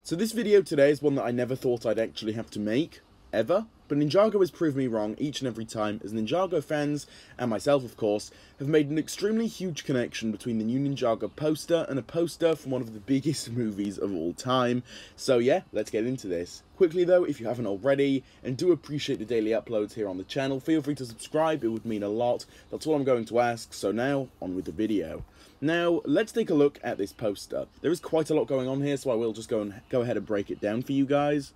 So this video today is one that I never thought I'd actually have to make, ever. But Ninjago has proved me wrong each and every time, as Ninjago fans, and myself of course, have made an extremely huge connection between the new Ninjago poster and a poster from one of the biggest movies of all time. So yeah, let's get into this. Quickly though, if you haven't already, and do appreciate the daily uploads here on the channel, feel free to subscribe, it would mean a lot. That's all I'm going to ask, so now, on with the video. Now, let's take a look at this poster. There is quite a lot going on here, so I will just go ahead and break it down for you guys.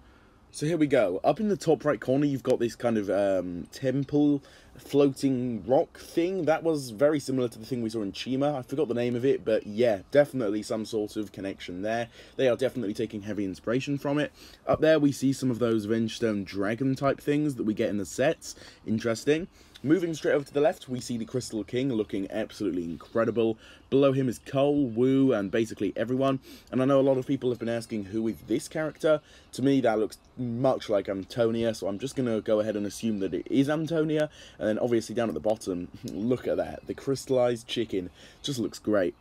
So here we go. Up in the top right corner, you've got this kind of temple floating rock thing. That was very similar to the thing we saw in Chima. I forgot the name of it, but yeah, definitely some sort of connection there. They are definitely taking heavy inspiration from it. Up there, we see some of those Vengestone dragon type things that we get in the sets. Interesting. Moving straight over to the left, we see the Crystal King looking absolutely incredible. Below him is Cole, Wu, and basically everyone. And I know a lot of people have been asking, who is this character? To me, that looks much like Antonia, so I'm just going to go ahead and assume that it is Antonia. And then obviously down at the bottom, look at that. The crystallized chicken just looks great.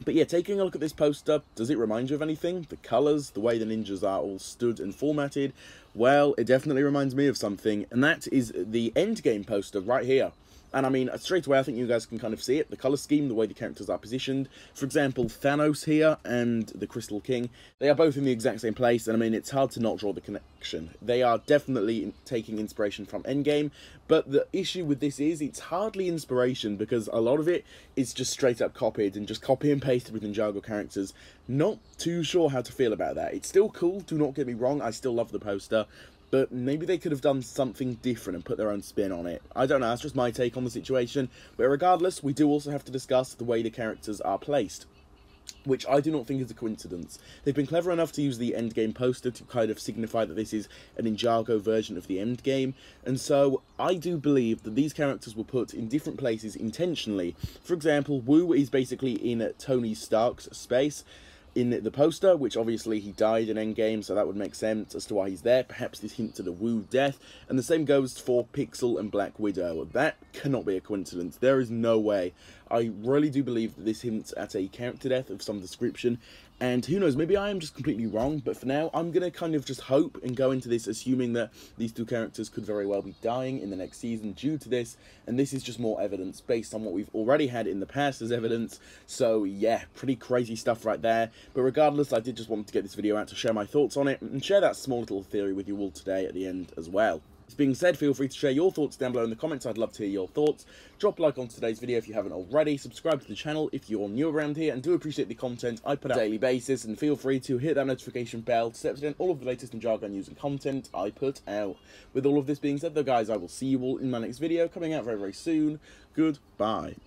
But yeah, taking a look at this poster, does it remind you of anything? The colours, the way the ninjas are all stood and formatted? Well, it definitely reminds me of something, and that is the Endgame poster right here. And I mean, straight away, I think you guys can kind of see it. The colour scheme, the way the characters are positioned. For example, Thanos here and the Crystal King, they are both in the exact same place. And I mean, it's hard to not draw the connection. They are definitely taking inspiration from Endgame. But the issue with this is, it's hardly inspiration, because a lot of it is just straight up copied and just copy and pasted with Ninjago characters. Not too sure how to feel about that. It's still cool, do not get me wrong. I still love the poster. But maybe they could have done something different and put their own spin on it. I don't know, that's just my take on the situation. But regardless, we do also have to discuss the way the characters are placed, which I do not think is a coincidence. They've been clever enough to use the Endgame poster to kind of signify that this is a Ninjago version of the Endgame, and so I do believe that these characters were put in different places intentionally. For example, Wu is basically in Tony Stark's space in the poster, which obviously he died in Endgame, so that would make sense as to why he's there. Perhaps this hints at a Wu death, and the same goes for Pixal and Black Widow. That cannot be a coincidence. There is no way. I really do believe that this hints at a character death of some description, and who knows, maybe I am just completely wrong, but for now, I'm going to kind of just hope and go into this assuming that these two characters could very well be dying in the next season due to this, and this is just more evidence based on what we've already had in the past as evidence. So yeah, pretty crazy stuff right there. But regardless, I did just want to get this video out to share my thoughts on it, and share that small little theory with you all today at the end as well. This being said, feel free to share your thoughts down below in the comments. I'd love to hear your thoughts. Drop a like on today's video if you haven't already. Subscribe to the channel if you're new around here, and do appreciate the content I put out on a daily basis. And feel free to hit that notification bell to stay up to date on all of the latest Ninjago news and content I put out. With all of this being said though, guys, I will see you all in my next video coming out very, very soon. Goodbye.